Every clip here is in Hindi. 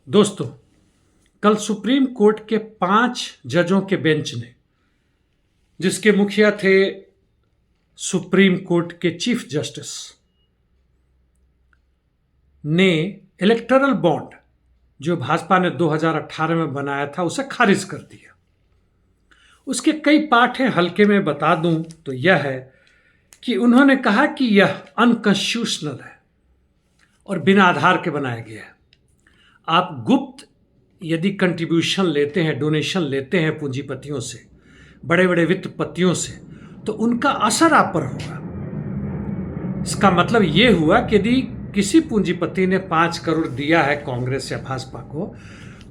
दोस्तों, कल सुप्रीम कोर्ट के 5 जजों के बेंच ने, जिसके मुखिया थे सुप्रीम कोर्ट के चीफ जस्टिस, ने इलेक्टोरल बॉन्ड जो भाजपा ने 2018 में बनाया था उसे खारिज कर दिया। उसके कई पार्ट हैं, हल्के में बता दूं तो यह है कि उन्होंने कहा कि यह अनकॉन्स्टिट्यूशनल है और बिना आधार के बनाया गया है। आप गुप्त यदि कंट्रीब्यूशन लेते हैं, डोनेशन लेते हैं पूंजीपतियों से, बड़े बड़े वित्तपतियों से, तो उनका असर आप पर होगा। इसका मतलब ये हुआ कि यदि किसी पूंजीपति ने 5 करोड़ दिया है कांग्रेस या भाजपा को,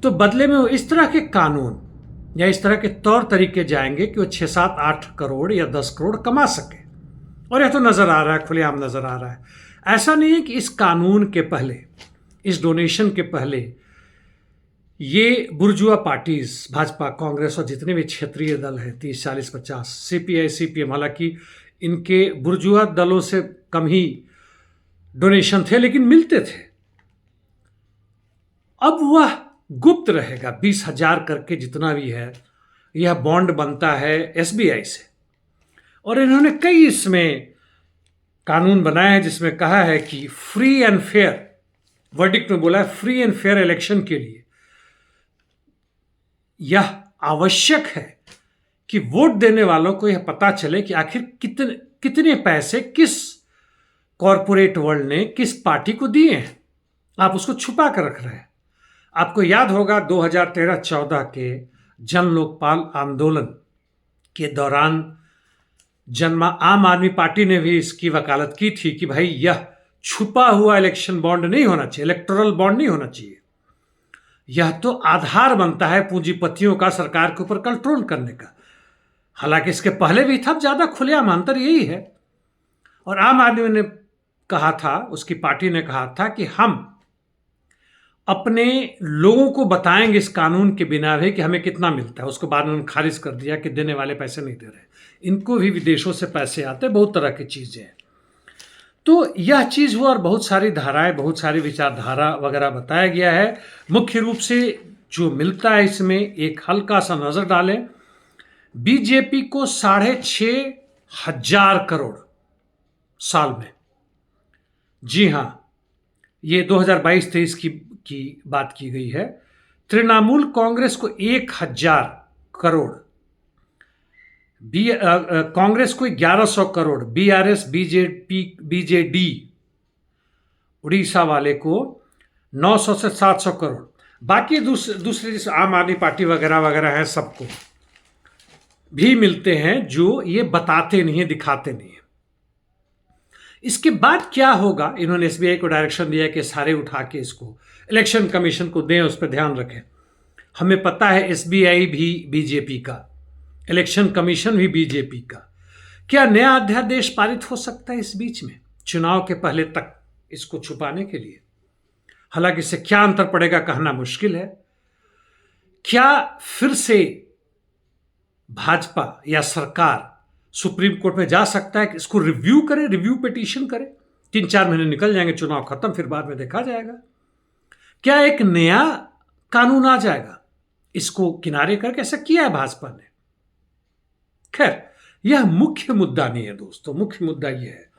तो बदले में वो इस तरह के कानून या इस तरह के तौर तरीके जाएंगे कि वो 6, 7, 8 करोड़ या 10 करोड़ कमा सके। और यह तो नजर आ रहा है, खुलेआम नजर आ रहा है। ऐसा नहीं है कि इस कानून के पहले, इस डोनेशन के पहले ये बुर्जुआ पार्टीज, भाजपा, कांग्रेस और जितने भी क्षेत्रीय दल हैं, 30, 40, 50, सीपीआई, सीपीएम, हालांकि इनके बुर्जुआ दलों से कम ही डोनेशन थे लेकिन मिलते थे। अब वह गुप्त रहेगा। 20,000 करके जितना भी है, यह बॉन्ड बनता है एसबीआई से। और इन्होंने कई इसमें कानून बनाए हैं जिसमें कहा है कि फ्री एंड फेयर, वर्डिक्ट में बोला है फ्री एंड फेयर इलेक्शन के लिए यह आवश्यक है कि वोट देने वालों को यह पता चले कि आखिर कितने पैसे किस कॉरपोरेट वर्ल्ड ने किस पार्टी को दिए हैं। आप उसको छुपा कर रख रहे हैं। आपको याद होगा 2013-14 के जन लोकपाल आंदोलन के दौरान आम आदमी पार्टी ने भी इसकी वकालत की थी कि भाई यह छुपा हुआ इलेक्शन बॉन्ड नहीं होना चाहिए, इलेक्टोरल बॉन्ड नहीं होना चाहिए। यह तो आधार बनता है पूंजीपतियों का सरकार के ऊपर कंट्रोल करने का। हालांकि इसके पहले भी था, ज्यादा खुलेआम अंतर यही है। और आम आदमी ने कहा था, उसकी पार्टी ने कहा था कि हम अपने लोगों को बताएंगे इस कानून के बिना भी कि हमें कितना मिलता है। उसको बाद में उन्होंने खारिज कर दिया कि देने वाले पैसे नहीं दे रहे, इनको भी विदेशों से पैसे आते, बहुत तरह की चीजें हैं। तो यह चीज हुआ और बहुत सारी धाराएं, बहुत सारी विचारधारा वगैरह बताया गया है। मुख्य रूप से जो मिलता है इसमें, एक हल्का सा नजर डालें, बीजेपी को 6,500 करोड़ साल में। जी हां, ये 2022-23 की बात की गई है। तृणमूल कांग्रेस को 1,000 करोड़, कांग्रेस को 1,100 crore, BRS, BJP, BJD Orissa वाले को 900 से 700 करोड़। बाकी दूसरे जैसे आम आदमी पार्टी वगैरह वगैरह है, सबको भी मिलते हैं, जो ये बताते नहीं है, दिखाते नहीं है। इसके बाद क्या होगा, इन्होंने एसबीआई को डायरेक्शन दिया कि सारे उठा के इसको इलेक्शन कमीशन को दें, उस पर ध्यान रखें। हमें पता है एसबीआई भी बीजेपी का, इलेक्शन कमीशन भी बीजेपी का। क्या नया अध्यादेश पारित हो सकता है इस बीच में, चुनाव के पहले तक, इसको छुपाने के लिए? हालांकि इससे क्या अंतर पड़ेगा कहना मुश्किल है। क्या फिर से भाजपा या सरकार सुप्रीम कोर्ट में जा सकता है कि इसको रिव्यू करे, रिव्यू पिटीशन करे? 3-4 महीने निकल जाएंगे, चुनाव खत्म, फिर बाद में देखा जाएगा। क्या एक नया कानून आ जाएगा इसको किनारे करके? ऐसा किया है भाजपा ने। खैर, यह मुख्य मुद्दा नहीं है दोस्तों। मुख्य मुद्दा यह है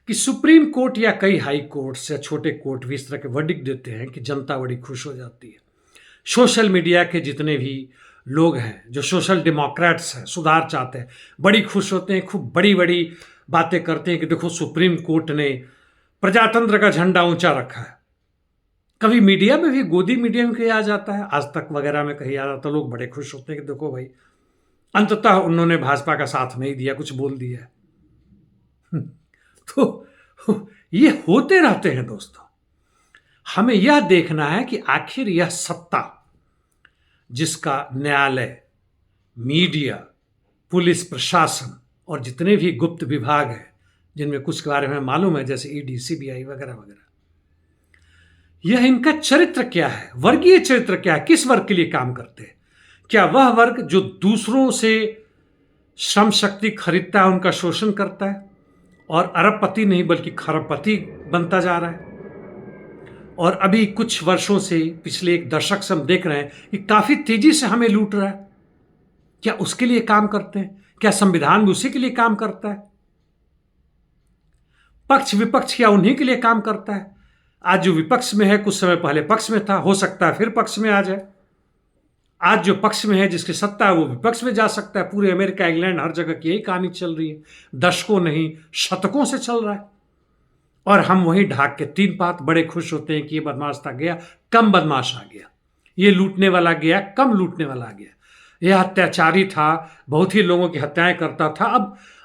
कि सुप्रीम कोर्ट या कई हाई कोर्ट्स या छोटे कोर्ट भी इस तरह के वर्डिक्ट देते हैं कि जनता बड़ी खुश हो जाती है। सोशल मीडिया के जितने भी लोग हैं जो सोशल डेमोक्रेट्स हैं, सुधार चाहते हैं, बड़ी खुश होते हैं, खूब बड़ी बड़ी बातें करते हैं कि देखो सुप्रीम कोर्ट ने प्रजातंत्र का झंडा ऊंचा रखा है। कभी मीडिया में भी, गोदी मीडिया में कहा जाता है, आज तक वगैरह में कही जाता है, तो लोग बड़े खुश होते हैं कि देखो भाई, अंततः उन्होंने भाजपा का साथ नहीं दिया, कुछ बोल दिया। तो ये होते रहते हैं दोस्तों। हमें यह देखना है कि आखिर यह सत्ता जिसका न्यायालय, मीडिया, पुलिस प्रशासन और जितने भी गुप्त विभाग हैं, जिनमें कुछ के बारे में मालूम है जैसे ईडी, सीबीआई वगैरह वगैरह, यह इनका चरित्र क्या है, वर्गीय चरित्र क्या है, किस वर्ग के लिए काम करते हैं? क्या वह वर्ग जो दूसरों से श्रम शक्ति खरीदता है, उनका शोषण करता है और अरबपति नहीं बल्कि खरबपति बनता जा रहा है? और अभी कुछ वर्षों से, पिछले एक दशक से हम देख रहे हैं कि काफ़ी तेज़ी से हमें लूट रहा है। क्या उसके लिए काम करते हैं? क्या संविधान भी उसी के लिए काम करता है? पक्ष विपक्ष क्या उन्हीं के लिए काम करता है? आज जो विपक्ष में है, कुछ समय पहले पक्ष में था, हो सकता है फिर पक्ष में आ जाए। आज जो पक्ष में है, जिसकी सत्ता है, वो विपक्ष में जा सकता है। पूरे अमेरिका, इंग्लैंड, हर जगह की यही कहानी चल रही है, दशकों नहीं शतकों से चल रहा है। और हम वहीं ढाक के तीन पात बड़े खुश होते हैं कि ये बदमाश था गया, कम बदमाश आ गया, ये लूटने वाला गया, कम लूटने वाला आ गया, यह अत्याचारी था, बहुत ही लोगों की हत्याएं करता था,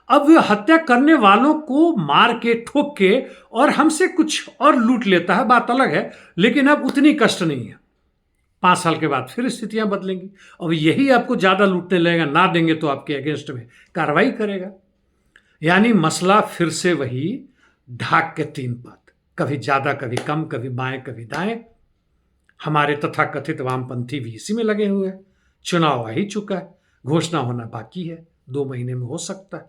अब वह हत्या करने वालों को मार के, ठोक के और हमसे कुछ और लूट लेता है, बात अलग है, लेकिन अब उतनी कष्ट नहीं है। 5 साल के बाद फिर स्थितियां बदलेंगी, अब यही आपको ज़्यादा लूटने लगेगा, ना देंगे तो आपके अगेंस्ट में कार्रवाई करेगा। यानी मसला फिर से वही ढाक के तीन पात, कभी ज़्यादा कभी कम, कभी बाएं कभी दाएं। हमारे तथाकथित वामपंथी भी इसी में लगे हुए हैं। चुनाव आ ही चुका है, घोषणा होना बाकी है, 2 महीने में हो सकता है।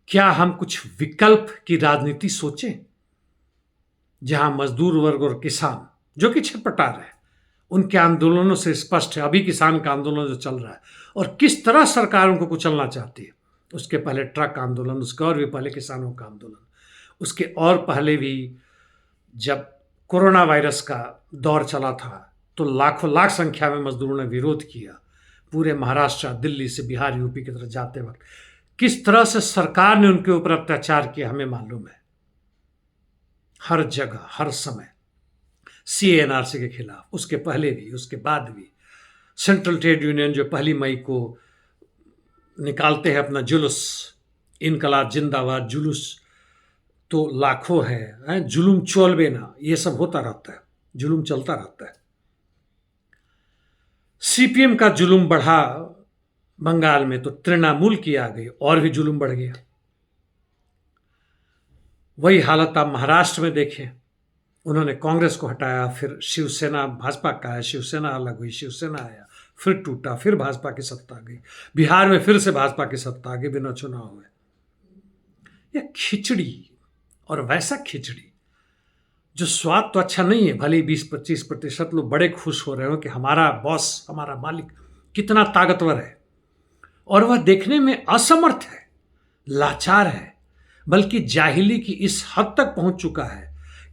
क्या हम कुछ विकल्प की राजनीति सोचें, जहां मजदूर वर्ग और किसान जो कि छटपटा रहे हैं, उनके आंदोलनों से स्पष्ट है अभी किसान का आंदोलन जो चल रहा है और किस तरह सरकार उनको कुचलना चाहती है। उसके पहले ट्रक आंदोलन, उसके और भी पहले किसानों का आंदोलन, उसके और पहले भी जब कोरोना वायरस का दौर चला था तो लाखों लाख संख्या में मजदूरों ने विरोध किया। पूरे महाराष्ट्र, दिल्ली से बिहार, यूपी की तरफ जाते वक्त किस तरह से सरकार ने उनके ऊपर अत्याचार किया हमें मालूम है। हर जगह, हर समय CNRC के खिलाफ, उसके पहले भी, उसके बाद भी। सेंट्रल ट्रेड यूनियन जो 1 मई को निकालते हैं अपना जुलूस, इनकलाब जिंदाबाद जुलूस, तो लाखों है, जुलूम चोलबे ना, ये सब होता रहता है, जुलूम चलता रहता है। CPM का जुलूम बढ़ा बंगाल में तो तृणमूल की आ गई और भी जुलूम बढ़ गया। वही हालत आप महाराष्ट्र में देखें, उन्होंने कांग्रेस को हटाया, फिर शिवसेना, भाजपा का आया, शिवसेना अलग हुई, शिवसेना आया, फिर टूटा, फिर भाजपा की सत्ता आ गई। बिहार में फिर से भाजपा की सत्ता आ गई बिना चुनाव हुए। यह खिचड़ी, और वैसा खिचड़ी जो स्वाद तो अच्छा नहीं है। भले 20-25% लोग बड़े खुश हो रहे हो कि हमारा बॉस, हमारा मालिक कितना ताकतवर है, और वह देखने में असमर्थ है, लाचार है, बल्कि जाहिली की इस हद तक पहुंच चुका है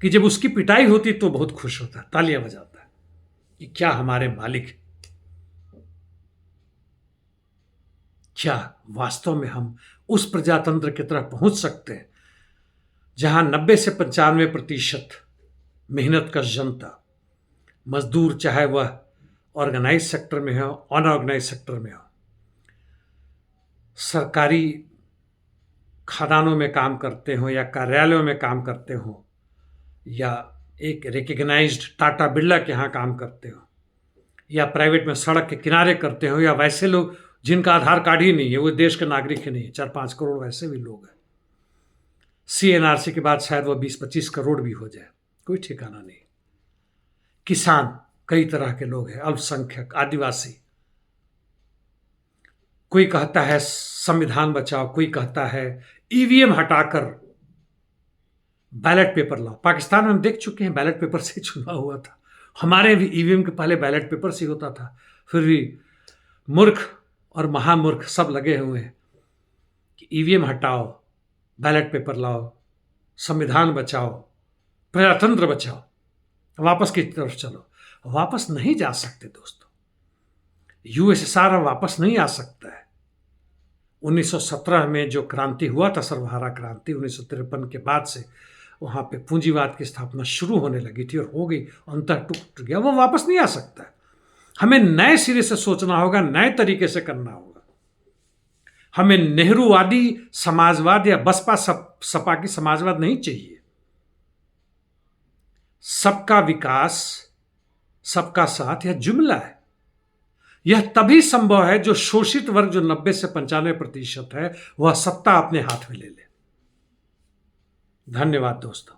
कि जब उसकी पिटाई होती तो बहुत खुश होता है, तालियां बजाता है कि क्या हमारे मालिक है। क्या वास्तव में हम उस प्रजातंत्र की तरफ पहुंच सकते हैं जहां 90 से 95% मेहनत का जनता, मजदूर, चाहे वह ऑर्गेनाइज सेक्टर में हो, अनऑर्गेनाइज सेक्टर में हो, सरकारी खदानों में काम करते हो या कार्यालयों में काम करते हो, या एक रिकग्नाइज्ड टाटा बिरला के यहाँ काम करते हो, या प्राइवेट में सड़क के किनारे करते हो, या वैसे लोग जिनका आधार कार्ड ही नहीं है, वो देश के नागरिक ही नहीं है, 4-5 करोड़ वैसे भी लोग हैं। CNRC के बाद शायद वो 20-25 करोड़ भी हो जाए, कोई ठिकाना नहीं। किसान कई तरह के लोग हैं, अल्पसंख्यक, आदिवासी। कोई कहता है संविधान बचाओ, कोई कहता है EVM हटाकर बैलेट पेपर लाओ। पाकिस्तान में हम देख चुके हैं, बैलेट पेपर से चुनाव हुआ था। हमारे भी EVM के पहले बैलेट पेपर से होता था, फिर भी मूर्ख और महामूर्ख सब लगे हुए हैं कि EVM हटाओ, बैलेट पेपर लाओ, संविधान बचाओ, प्रजातंत्र बचाओ, वापस की तरफ चलो। वापस नहीं जा सकते दोस्तों, USSR वापस नहीं आ सकता है। 1917 में जो क्रांति हुआ था, सर्वहारा क्रांति, 1953 के बाद से वहाँ पे पूंजीवाद की स्थापना शुरू होने लगी थी और हो गई, अंततः टूट गया, वो वापस नहीं आ सकता है। हमें नए सिरे से सोचना होगा, नए तरीके से करना होगा। हमें नेहरूवादी समाजवाद या बसपा सपा की समाजवाद नहीं चाहिए। सबका विकास, सबका साथ, यह जुमला है। यह तभी संभव है जो शोषित वर्ग, जो 90 से 95% है, वह सत्ता अपने हाथ में ले ले। धन्यवाद दोस्तों।